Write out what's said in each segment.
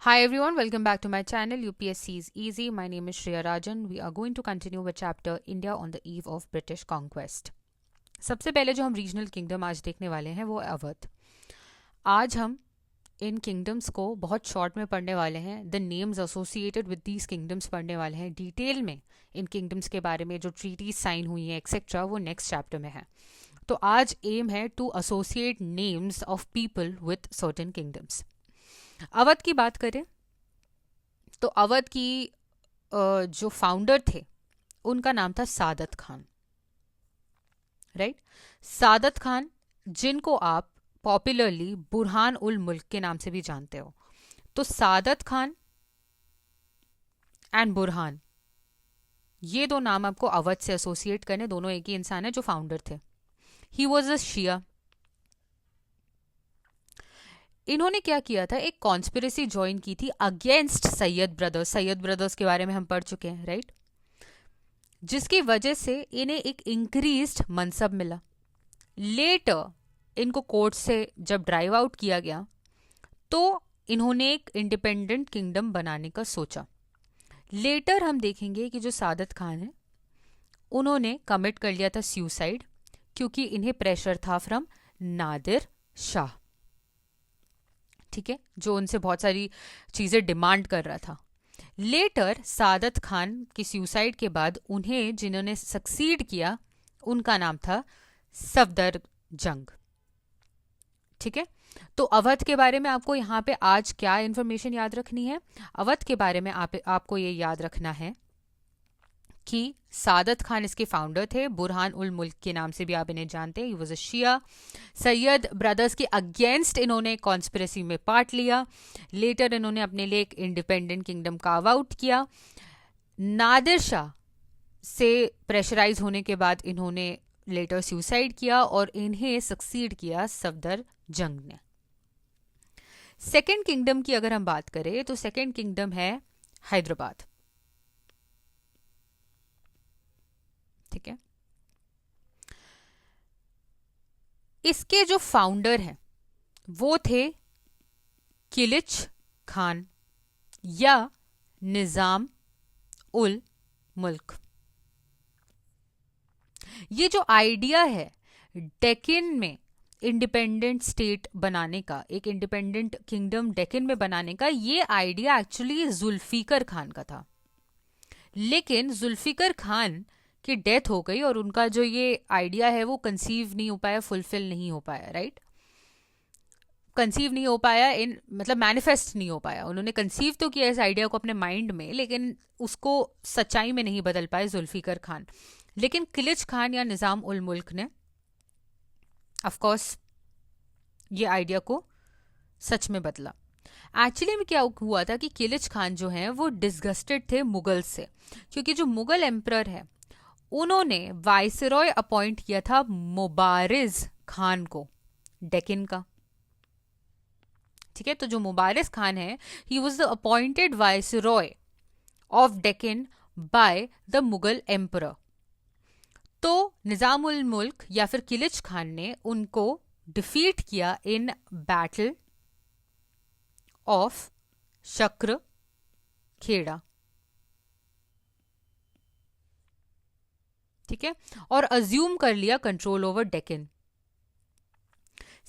Hi everyone, welcome back to my channel UPSC is Easy. My name is Shreya Rajan. We are going to continue with chapter India on the Eve of British Conquest. सबसे पहले जो हम regional kingdom आज देखने वाले हैं वो है अवध. आज हम इन किंगडम्स को बहुत शॉर्ट में पढ़ने वाले हैं. The names associated with these kingdoms पढ़ने वाले हैं. डिटेल में इन किंगडम्स के बारे में जो ट्रीटीज साइन हुई हैं एक्सेट्रा वो नेक्स्ट चैप्टर में है. तो आज एम है to associate names of people with certain kingdoms. Awadh की बात करें तो अवध की जो फाउंडर थे उनका नाम था सादत खान. राइट, सादत खान जिनको आप पॉपुलरली बुरहान उल मुल्क के नाम से भी जानते हो. तो सादत खान एंड बुरहान ये दो नाम आपको अवध से एसोसिएट करने. दोनों एक ही इंसान है जो फाउंडर थे. ही वॉज अ शिया. इन्होंने क्या किया था, एक कॉन्स्पिरेसी ज्वाइन की थी against Syed brothers. Syed brothers के बारे में हम पढ़ चुके हैं राइट, जिसकी वजह से इन्हें एक इंक्रीज्ड मनसब मिला. लेटर इनको कोर्ट से जब ड्राइव आउट किया गया तो इन्होंने एक इंडिपेंडेंट किंगडम बनाने का सोचा. लेटर हम देखेंगे कि जो सादत खान है उन्होंने कमिट कर लिया था सुसाइड, क्योंकि इन्हें प्रेशर था फ्रॉम नादिर शाह. ठीक है, जो उनसे बहुत सारी चीज़ें डिमांड कर रहा था. लेटर सादत खान की सुसाइड के बाद उन्हें जिन्होंने सक्सीड किया उनका नाम था सफदर जंग. ठीक है, तो अवध के बारे में आपको यहाँ पे आज क्या इन्फॉर्मेशन याद रखनी है. अवध के बारे में आपको ये याद रखना है कि सादत खान इसके फाउंडर थे. बुरहान उल मुल्क के नाम से भी आप इन्हें जानते हैं. He was a Shia. Syed brothers के अगेंस्ट इन्होंने कॉन्स्पिरेसी में पार्ट लिया. लेटर इन्होंने अपने लिए एक इंडिपेंडेंट किंगडम कार्व आउट किया. नादिर शाह से प्रेशराइज होने के बाद इन्होंने लेटर सुसाइड किया और इन्हें सक्सीड किया सफदर जंग ने. सेकेंड किंगडम की अगर हम बात करें तो सेकेंड किंगडम है हैदराबाद. ठीक है, इसके जो फाउंडर हैं वो थे किलिच खान या निजाम उल मुल्क. ये जो आइडिया है डेक्कन में इंडिपेंडेंट स्टेट बनाने का, एक इंडिपेंडेंट किंगडम डेक्कन में बनाने का, ये आइडिया एक्चुअली जुल्फिकर खान का था. लेकिन जुल्फिकर खान की डेथ हो गई और उनका जो ये आइडिया है वो कंसीव नहीं हो पाया, फुलफिल नहीं हो पाया. राइट, कंसीव नहीं हो पाया इन मतलब मैनिफेस्ट नहीं हो पाया. उन्होंने कंसीव तो किया इस आइडिया को अपने माइंड में, लेकिन उसको सच्चाई में नहीं बदल पाए जुल्फिकर खान. लेकिन किलिच खान या निजाम उल मुल्क ने ऑफ कोर्स ये आइडिया को सच में बदला. एक्चुअली में क्या हुआ था कि किलिच खान जो है वो डिसगस्टेड थे मुगल से, क्योंकि जो मुगल एम्परर है उन्होंने वाइसरॉय अपॉइंट किया था मुबारिज खान को डेक्कन का. ठीक है, तो जो मुबारिज खान है he was the appointed viceroy of Deccan by the Mughal emperor. तो निजाम उल मुल्क या फिर किलिच खान ने उनको डिफीट किया इन बैटल ऑफ शक्र खेड़ा. ठीक है, और अज्यूम कर लिया कंट्रोल ओवर डेक्कन.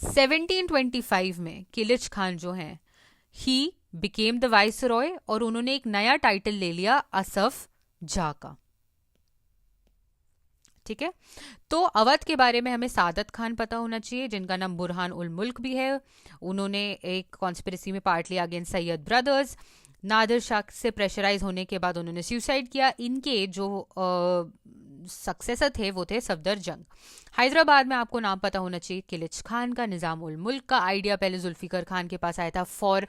1725 में किलिच खान जो हैं ही बिकेम द वाइसरॉय और उन्होंने एक नया टाइटल ले लिया असफ जा का. ठीक है, तो अवध के बारे में हमें सादत खान पता होना चाहिए जिनका नाम बुरहान उल मुल्क भी है. उन्होंने एक कॉन्स्पिरेसी में पार्ट लिया अगेंस्ट सैयद ब्रदर्स. नादिर शाह से प्रेशराइज होने के बाद उन्होंने सुसाइड किया. इनके जो सक्सेसर थे वो थे सफदर जंग. हैदराबाद में आपको नाम पता होना चाहिए किलिच खान का. निजाम उल मुल्क का आइडिया पहले जुल्फिकर खान के पास आया था फॉर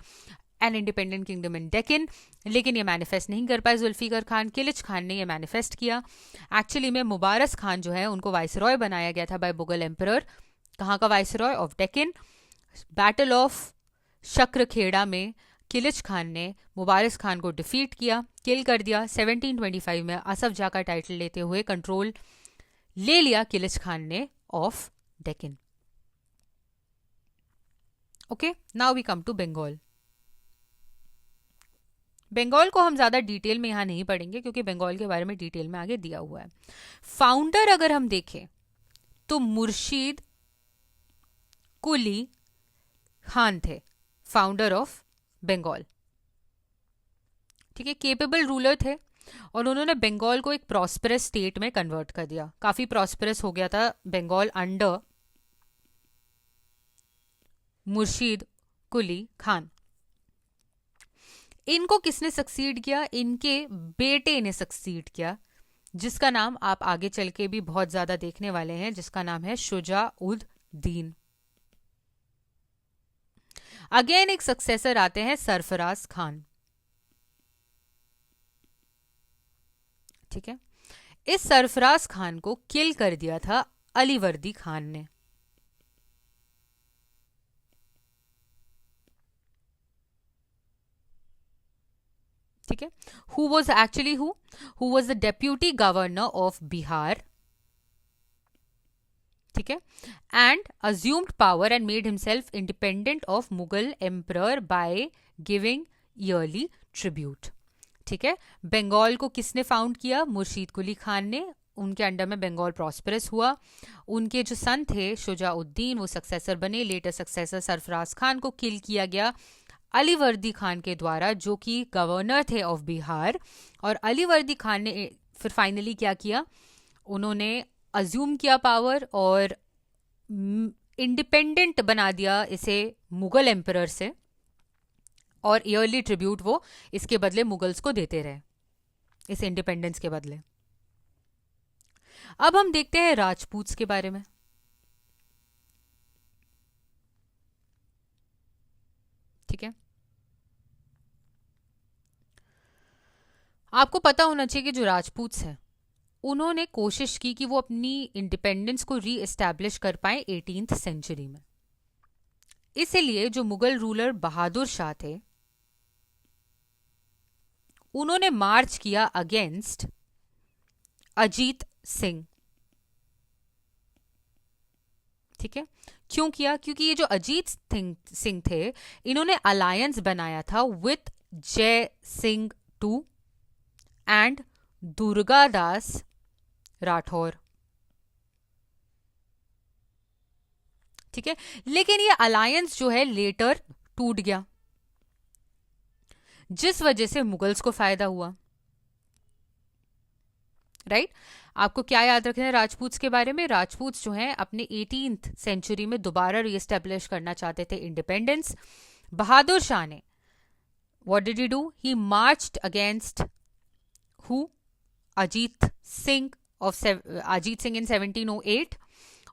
एन इंडिपेंडेंट किंगडम इन डेक्कन, लेकिन ये मैनिफेस्ट नहीं कर पाए जुल्फिकर खान. किलिच खान ने ये मैनिफेस्ट किया. एक्चुअली में मुबारस खान जो है उनको वाइसरॉय बनाया गया था बाय मुगल एम्परर. कहाँ का viceroy? Of Deccan. Battle of Shakar Kheda में किलिच खान ने मुबारस खान को डिफीट किया, किल कर दिया. 1725 में असफ जा का टाइटल लेते हुए कंट्रोल ले लिया किलिच खान ने of Deccan. Okay, now we come to Bengal. Bengal को हम ज़्यादा डिटेल में यहाँ नहीं पढ़ेंगे क्योंकि बंगाल के बारे में डिटेल में आगे दिया हुआ है। फाउंडर अगर हम देखें तो मुर्शीद कुली खान थे फाउंडर ऑफ बंगाल। ठीक है, केपेबल रूलर थे और उन्होंने बंगाल को एक प्रॉस्पेरस स्टेट में कन्वर्ट कर दिया। काफी प्रॉस्पेरस हो गया था बंगाल अंडर मुर्शीद कुली खान। इनको किसने सक्सीड किया? इनके बेटे ने सक्सीड किया, जिसका नाम आप आगे चल के भी बहुत ज्यादा देखने वाले हैं, जिसका नाम है शुजा-उद-दीन। अगेन एक सक्सेसर आते हैं सरफराज खान। ठीक है, इस सरफराज खान को किल कर दिया था अलीवर्दी खान ने। ठीक है, who was actually who was the deputy governor of Bihar. ठीक है, and assumed power and made himself independent of Mughal emperor by giving yearly tribute. ठीक है, बंगाल को किसने फाउंड किया? मुर्शीद कुली खान ने। उनके अंडर में बंगाल प्रॉस्पेरस हुआ। उनके जो सन थे शुजा-उद-दीन, वो सक्सेसर बने। लेटर सक्सेसर सरफराज खान को किल किया गया अलीवर्दी खान के द्वारा, जो कि गवर्नर थे ऑफ बिहार। और अलीवर्दी खान ने फिर फाइनली क्या किया? उन्होंने अज्यूम किया पावर और इंडिपेंडेंट बना दिया इसे मुगल एम्परर से, और ईयरली ट्रिब्यूट वो इसके बदले मुगल्स को देते रहे, इस इंडिपेंडेंस के बदले। अब हम देखते हैं राजपूत्स के बारे में। ठीक है, आपको पता होना चाहिए कि जो राजपूत्स हैं उन्होंने कोशिश की कि वो अपनी इंडिपेंडेंस को री एस्टैब्लिश कर पाए 18th सेंचुरी में। इसलिए जो मुगल रूलर बहादुर शाह थे, उन्होंने मार्च किया अगेंस्ट अजीत सिंह। ठीक है, क्यों किया? क्योंकि ये जो अजीत सिंह थे, इन्होंने अलायंस बनाया था विथ जय सिंह टू एंड दुर्गादास राठौर। ठीक है, लेकिन ये अलायंस जो है लेटर टूट गया, जिस वजह से मुगल्स को फायदा हुआ। राइट, आपको क्या याद रखना है राजपूत्स के बारे में? राजपूत्स जो हैं अपने 18th सेंचुरी में दोबारा रीएस्टेब्लिश करना चाहते थे इंडिपेंडेंस। बहादुर शाह ने what did he do? He marched against who? Ajit Singh in 1708।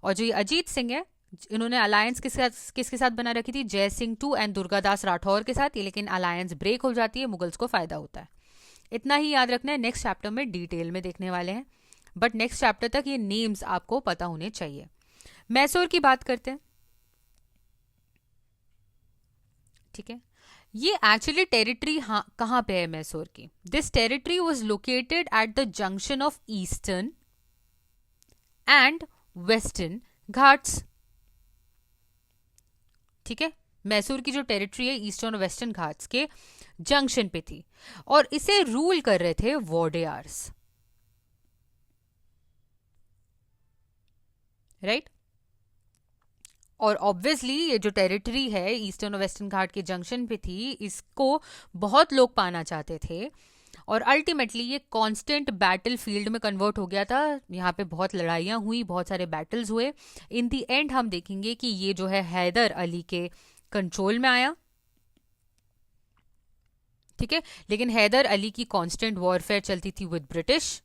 और जो ये अजीत सिंह है, इन्होंने अलायंस किसके साथ बना रखी थी? जय सिंह टू एंड दुर्गादास राठौर के साथ। लेकिन अलायंस ब्रेक हो जाती है, मुगल्स को फायदा होता है। इतना ही याद रखना है, नेक्स्ट चैप्टर में डिटेल में देखने वाले हैं, बट नेक्स्ट चैप्टर तक ये नेम्स आपको पता होने चाहिए। मैसूर की बात करते हैं। ठीक है, ये एक्चुअली टेरिटरी कहां पे है मैसूर की? This territory was located at the junction of eastern and western Ghats. ठीक है, मैसूर की जो टेरिटरी है ईस्टर्न और वेस्टर्न घाट्स के जंक्शन पे थी, और इसे रूल कर रहे थे वॉडेयार्स। राइट, और ऑब्वियसली ये जो टेरिटरी है ईस्टर्न और वेस्टर्न घाट के जंक्शन पे थी, इसको बहुत लोग पाना चाहते थे, और अल्टीमेटली ये कांस्टेंट बैटल फील्ड में कन्वर्ट हो गया था। यहाँ पे बहुत लड़ाइयाँ हुई, बहुत सारे बैटल्स हुए। इन दी एंड हम देखेंगे कि ये जो है हैदर अली के कंट्रोल में आया। ठीक है, लेकिन हैदर अली की कांस्टेंट वॉरफेयर चलती थी विद ब्रिटिश।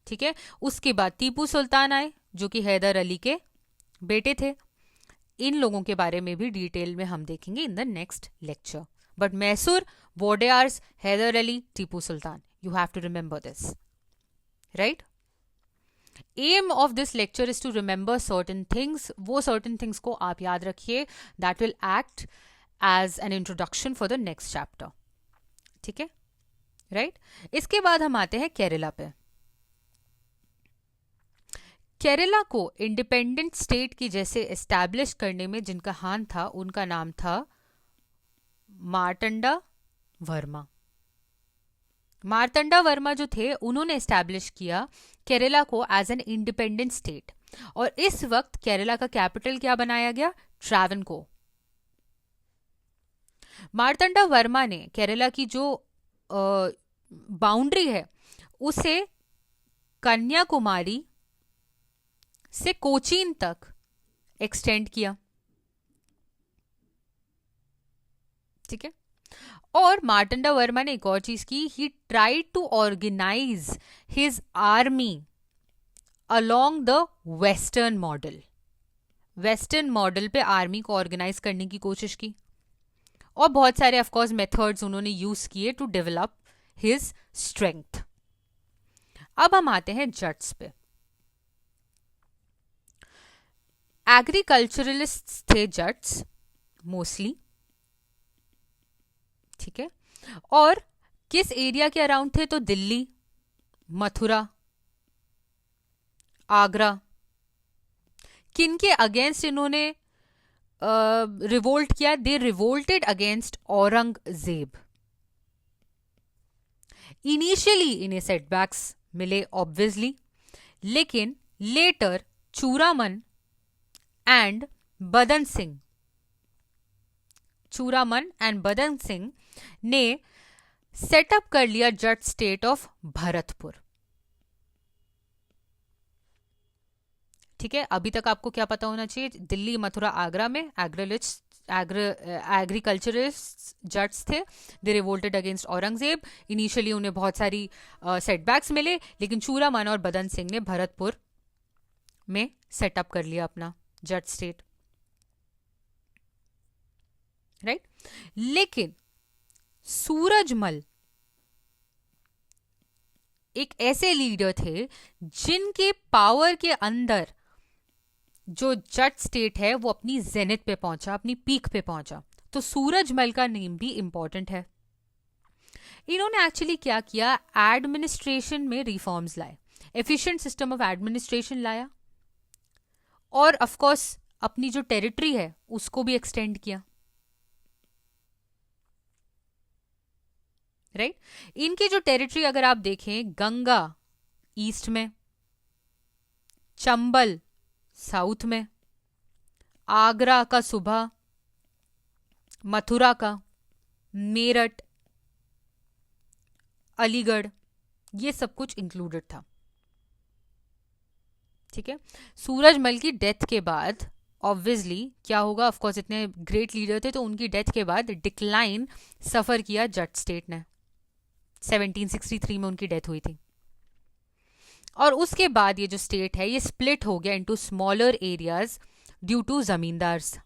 ठीक है, उसके बाद टीपू सुल्तान आए, जो कि हैदर अली के बेटे थे। इन लोगों के बारे में भी डिटेल में हम देखेंगे in the next lecture. But Mysore, Wodeyars, Haidar Ali, Tipu Sultan, you have to remember this. Right, aim of this lecture is to remember certain things. वो सर्टन थिंग्स को आप याद रखिए, that will act as an introduction for the next chapter. ठीक है, right. इसके बाद हम आते हैं केरला पे। केरला को इंडिपेंडेंट स्टेट की जैसे एस्टैब्लिश करने में जिनका हाथ था, उनका नाम था मार्तंडा वर्मा। मार्तंडा वर्मा जो थे उन्होंने एस्टैब्लिश किया केरला को एज एन इंडिपेंडेंट स्टेट, और इस वक्त केरला का कैपिटल क्या बनाया गया? ट्रावनकोर। मार्तंडा वर्मा ने केरला की जो बाउंड्री है उसे कन्याकुमारी से कोचीन तक एक्सटेंड किया। ठीक है। और मार्तंडा वर्मा ने एक और चीज की, he tried to organise his army along the western model. Western model पे आर्मी को ऑर्गेनाइज करने की कोशिश की, और बहुत सारे ऑफकोर्स मेथड्स उन्होंने यूज किए टू डेवलप हिज स्ट्रेंथ। अब हम आते हैं जट्स पे। एग्रीकल्चरलिस्ट थे जट्स मोस्टली। ठीक है। और किस एरिया के अराउंड थे? तो दिल्ली, मथुरा, आगरा। किन के अगेंस्ट इन्होंने रिवोल्ट किया? दे रिवोल्टेड अगेंस्ट औरंगजेब। इनिशियली इन्हें सेटबैक्स मिले ऑब्वियसली, लेकिन लेटर चूरामन एंड बदन सिंह, चूरामन एंड बदन सिंह ने सेटअप कर लिया जट स्टेट ऑफ भरतपुर। ठीक है। अभी तक आपको क्या पता होना चाहिए? दिल्ली, मथुरा, आगरा में एग्रीकल्चरिस्ट जट्स थे। दे रिवोल्टेड अगेंस्ट औरंगजेब। इनिशियली उन्हें बहुत सारी सेटबैक्स मिले, लेकिन चूरामन और बदन सिंह ने भरतपुर में सेटअप कर लिया अपना जट स्टेट। राइट। लेकिन सूरजमल एक ऐसे लीडर थे जिनके पावर के अंदर जो जट स्टेट है वो अपनी जेनिथ पे पहुंचा, अपनी पीक पे पहुंचा। तो सूरजमल का नेम भी इंपॉर्टेंट है। इन्होंने एक्चुअली क्या किया? एडमिनिस्ट्रेशन में रिफॉर्म्स लाए, एफिशिएंट सिस्टम ऑफ एडमिनिस्ट्रेशन लाया, और ऑफ कोर्स अपनी जो टेरिटरी है उसको भी एक्सटेंड किया। राइट। इनकी जो टेरिटरी अगर आप देखें, गंगा ईस्ट में, चंबल साउथ में, आगरा का सुबह, मथुरा का, मेरठ, अलीगढ़, ये सब कुछ इंक्लूडेड था। ठीक है। सूरजमल की डेथ के बाद ऑब्वियसली क्या होगा? ऑफ कोर्स इतने ग्रेट लीडर थे, तो उनकी डेथ के बाद डिक्लाइन सफर किया जट स्टेट ने। 1763 में उनकी डेथ हुई थी, और उसके बाद ये जो स्टेट है ये स्प्लिट हो गया into smaller areas due to zamindars.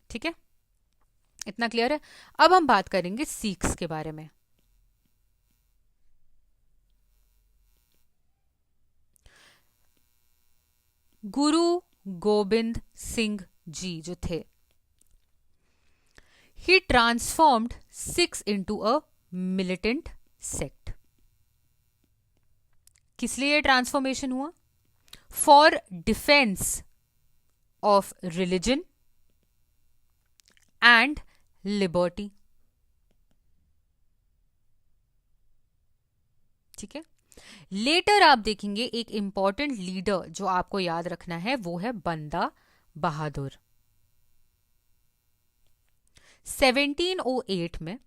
ठीक है। इतना क्लियर है। अब हम बात करेंगे सिख्स के बारे में। गुरु गोबिंद सिंह जी जो थे, he transformed Sikhs into a militant sect. किस लिए ट्रांसफॉर्मेशन हुआ? For defence of religion and liberty. ठीक है। लेटर आप देखेंगे एक इंपॉर्टेंट लीडर जो आपको याद रखना है वो है बंदा बहादुर। 1708 में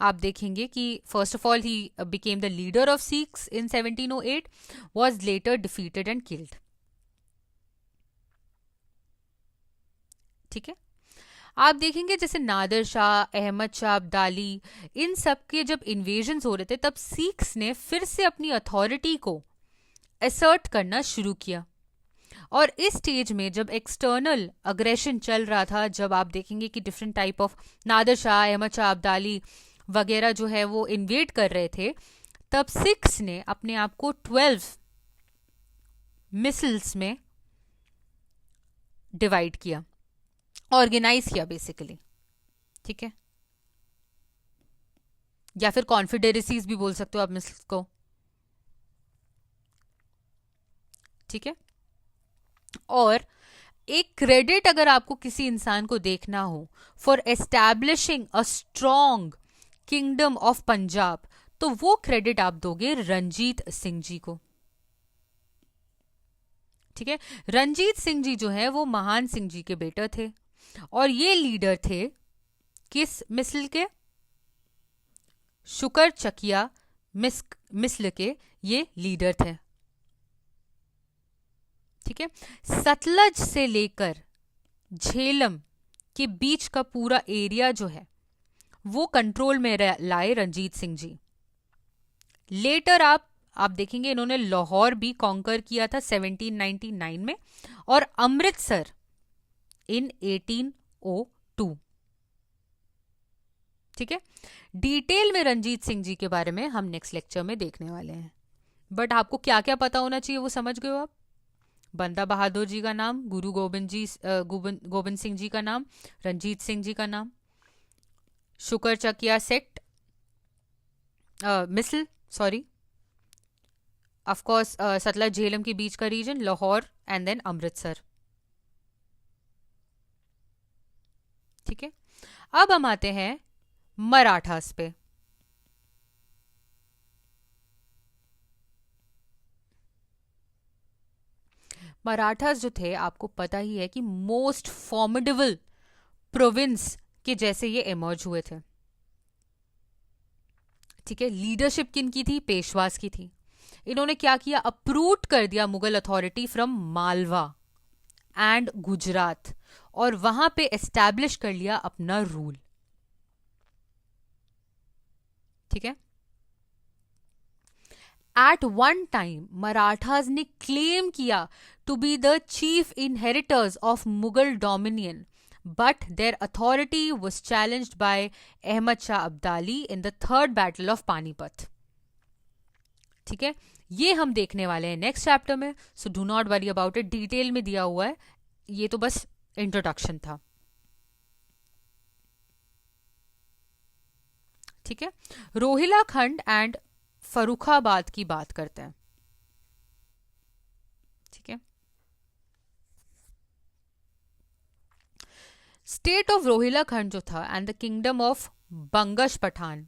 आप देखेंगे कि first of all he became the leader of Sikhs in 1708, was later defeated and killed. ठीक है। आप देखेंगे जैसे नादिर शाह, अहमद शाह अब्दाली, इन सब के जब इन्वेजन्स हो रहे थे तब सिख्स ने फिर से अपनी अथॉरिटी को असर्ट करना शुरू किया। और इस स्टेज में जब एक्सटर्नल अग्रेशन चल रहा था, जब आप देखेंगे कि different type of Nadir Shah, Ahmad Shah Abdali वगैरह जो है वो इन्वेड कर रहे थे, तब सिख्स ने अपने आप को 12 मिसल्स में डिवाइड किया, ऑर्गेनाइज किया बेसिकली। ठीक है। या फिर कॉन्फेडरेसीज भी बोल सकते हो आप मिसल्स को। ठीक है। और एक क्रेडिट अगर आपको किसी इंसान को देखना हो for establishing a strong kingdom of Punjab, तो वो क्रेडिट आप दोगे रंजीत सिंह जी को। ठीक है, रंजीत सिंह जी जो है वो महान सिंह जी के बेटे थे और ये लीडर थे किस मिसल के? शुकर चकिया मिसल के ये लीडर थे। ठीक है, सतलज से लेकर झेलम के बीच का पूरा एरिया जो है वो कंट्रोल में लाए रंजीत सिंह जी। लेटर आप देखेंगे इन्होंने लाहौर भी कॉन्कर किया था 1799 में और अमृतसर इन 1802। ठीक है, डिटेल में रंजीत सिंह जी के बारे में हम नेक्स्ट लेक्चर में देखने वाले हैं, बट आपको क्या क्या पता होना चाहिए वो समझ गए हो आप? बंदा बहादुर जी का नाम, गुरु गोविंद सिंह जी का नाम, रंजीत सिंह जी का नाम, Sukerchakia sect misl sorry of course Sutlej Jhelum के बीच का region Lahore and then Amritsar. ठीक है, अब हम आते हैं मराठास पे। मराठास जो थे आपको पता ही है कि मोस्ट फॉर्मिडेबल प्रोविंस के जैसे ये इमर्ज हुए थे। ठीक है, लीडरशिप किन की थी? पेशवास की थी। इन्होंने क्या किया? अप्रूव कर दिया Mughal authority from Malwa and Gujarat और वहां पे एस्टैब्लिश कर लिया अपना रूल। ठीक है, एट वन टाइम मराठास ने क्लेम किया to be the chief inheritors of Mughal dominion, but their authority was challenged by Ahmad Shah Abdali in the third battle of Panipat. ठीक है, ये हम देखने वाले हैं नेक्स्ट चैप्टर में, so do not worry about it, detail में दिया हुआ है, ये तो बस इंट्रोडक्शन था। ठीक है, रोहिला खंड एंड फरुखाबाद की बात करते हैं। ठीक है, स्टेट ऑफ रोहिला खंड जो था and the kingdom of Bangash Pathan,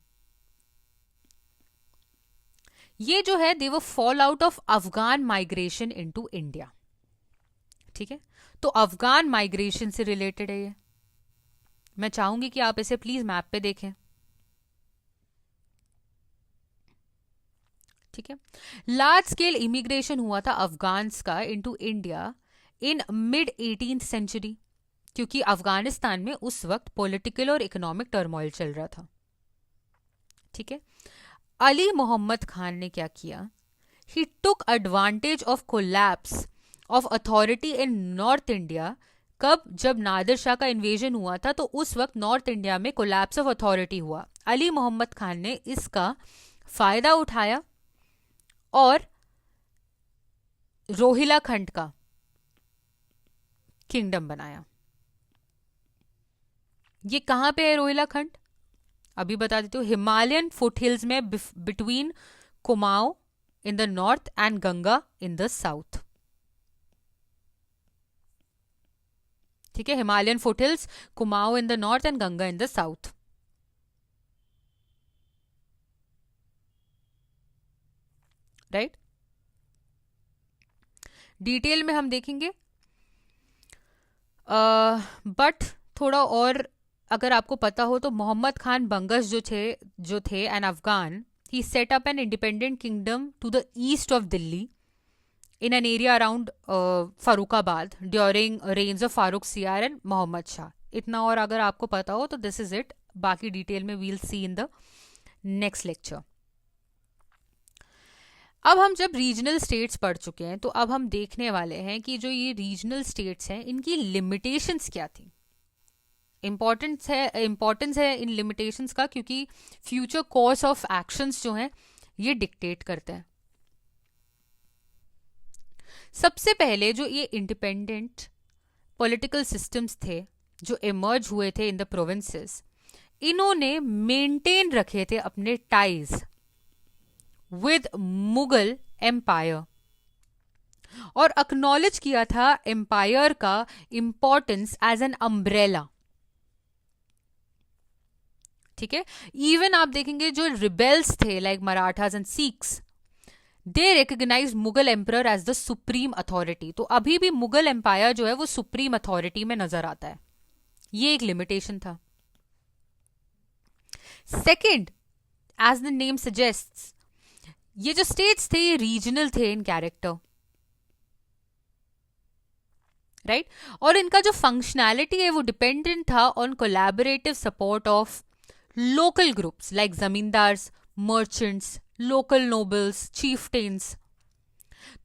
ये जो है दे वो fall out of Afghan migration into India. ठीक है, तो अफगान माइग्रेशन से रिलेटेड है ये। मैं चाहूंगी कि आप इसे प्लीज मैप पे देखें। ठीक है, लार्ज स्केल इमिग्रेशन हुआ था अफगान्स का into India in mid 18th century, क्योंकि अफगानिस्तान में उस वक्त पॉलिटिकल और इकोनॉमिक टर्मोइल चल रहा था। ठीक है, अली मोहम्मद खान ने क्या किया? He took advantage of collapse of authority in north India. कब? जब नादिर शाह का इन्वेजन हुआ था तो उस वक्त नॉर्थ इंडिया में कोलैप्स ऑफ अथॉरिटी हुआ। अली मोहम्मद खान ने इसका फायदा उठाया और रोहिला खंड का किंगडम बनाया। ये कहां पे है रोहिला खंड? अभी बता देती हूँ, हिमालयन फुटहिल्स में between Kumaon in the north and Ganga in the south. ठीक है, Himalayan foothills, Kumaon in the north and Ganga in the south. Right, detail में हम देखेंगे, बट थोड़ा और अगर आपको पता हो तो मोहम्मद खान बंगश जो थे an Afghan, he set up an independent kingdom to the east of Delhi in an area around Farrukhabad during रेंज ऑफ फारूक सियार एंड मोहम्मद शाह। इतना और अगर आपको पता हो तो दिस इज इट, बाकी डिटेल में we'll see in the next lecture. अब हम जब रीजनल स्टेट्स पढ़ चुके हैं तो अब हम देखने वाले हैं कि जो ये रीजनल स्टेट्स हैं इनकी लिमिटेशंस क्या थी। इम्पोर्टेंस है इन लिमिटेशंस का, क्योंकि फ्यूचर कोर्स ऑफ एक्शंस जो हैं ये डिक्टेट करते हैं। सबसे पहले जो ये इंडिपेंडेंट पॉलिटिकल सिस्टम्स थे जो इमर्ज हुए थे इन द प्रोविंसेस, इन्होंने मेंटेन रखे थे अपने टाइज विद मुगल एम्पायर और अक्नॉलेज किया था एम्पायर का इंपॉर्टेंस एज एन अम्ब्रेला। ठीक है, इवन आप देखेंगे जो रिबेल्स थे like Marathas and Sikhs, they recognise Mughal emperor as the supreme authority. तो अभी भी मुगल एम्पायर जो है वो सुप्रीम अथॉरिटी में नजर आता है, ये एक लिमिटेशन था। Second, as the name suggests, ये जो स्टेट्स थे ये रीजनल थे इन कैरेक्टर, राइट और इनका जो फंक्शनैलिटी है वो डिपेंडेंट था on collaborative support of local groups like zamindars, merchants, local nobles, chieftains.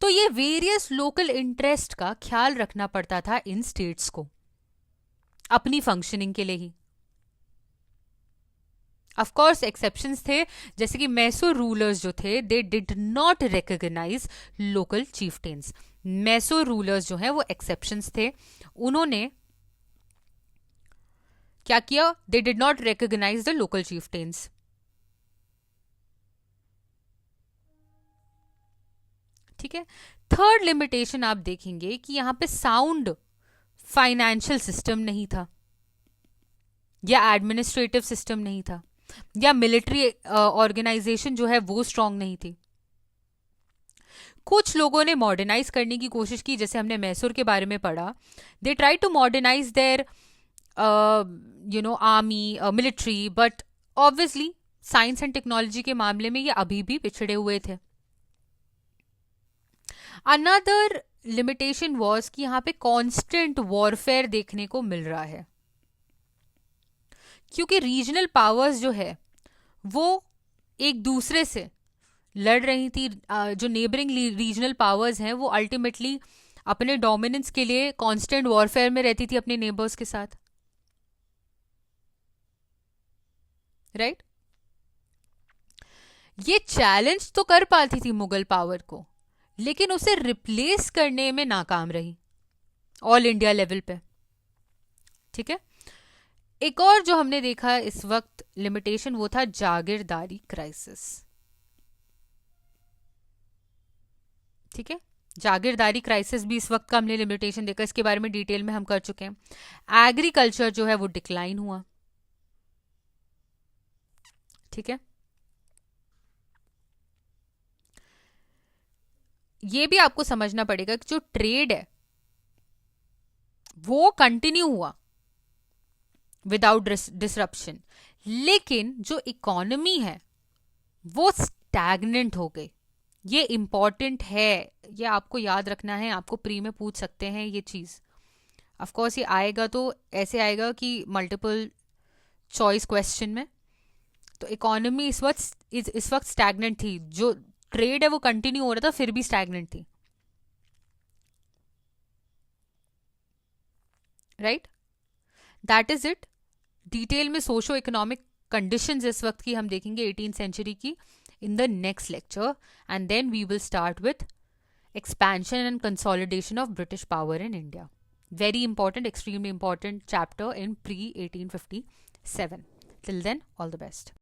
तो ये वेरियस लोकल इंटरेस्ट का ख्याल रखना पड़ता था इन स्टेट्स को अपनी फंक्शनिंग के लिए ही। ऑफ कोर्स एक्सेप्शंस थे, जैसे कि मैसूर रूलर्स जो थे they did not recognise local chieftains. Mysore rulers जो हैं वो एक्सेप्शंस थे, उन्होंने क्या किया, they did not recognise the local chieftains. ठीक है, थर्ड लिमिटेशन आप देखेंगे कि यहां पे साउंड फाइनेंशियल सिस्टम नहीं था, या एडमिनिस्ट्रेटिव सिस्टम नहीं था, या मिलिट्री ऑर्गेनाइजेशन जो है वो स्ट्रांग नहीं थी। कुछ लोगों ने मॉडर्नाइज करने की कोशिश की, जैसे हमने मैसूर के बारे में पढ़ा, they try to modernise their army military, but obviously science and technology के मामले में ये अभी भी पिछड़े हुए थे। अनदर लिमिटेशन वॉज कि यहां पे कांस्टेंट वॉरफेयर देखने को मिल रहा है, क्योंकि रीजनल पावर्स जो है वो एक दूसरे से लड़ रही थी। जो नेबरिंग रीजनल पावर्स हैं वो अल्टीमेटली अपने डोमिनेंस के लिए कांस्टेंट वॉरफेयर में रहती थी अपने नेबर्स के साथ, राइट ये चैलेंज तो कर पाती थी मुगल पावर को, लेकिन उसे रिप्लेस करने में नाकाम रही ऑल इंडिया लेवल पे। ठीक है, एक और जो हमने देखा इस वक्त लिमिटेशन वो था जागीरदारी क्राइसिस। ठीक है, जागीरदारी क्राइसिस भी इस वक्त का हमने लिमिटेशन देखा, इसके बारे में डिटेल में हम कर चुके हैं। एग्रीकल्चर जो है वो डिक्लाइन हुआ। ठीक है, ये भी आपको समझना पड़ेगा कि जो ट्रेड है वो कंटिन्यू हुआ विदाउट डिसरप्शन, लेकिन जो इकोनॉमी है वो स्टैग्नेंट हो गई। ये इंपॉर्टेंट है, ये आपको याद रखना है, आपको प्री में पूछ सकते हैं ये चीज। ऑफ कोर्स ये आएगा तो ऐसे आएगा कि मल्टीपल चॉइस क्वेश्चन में। तो इकोनॉमी इस वक्त स्टैग्नेंट थी, जो ट्रेड है वो कंटिन्यू हो रहा था फिर भी स्टैग्नेंट थी, right that is it. Detail में सोशो इकोनॉमिक कंडीशंस इस वक्त की हम देखेंगे 18th सेंचुरी की in the next lecture, and then we will start with expansion and consolidation of British power in India. Very important, extremely important chapter in pre 1857. Till then, all the best.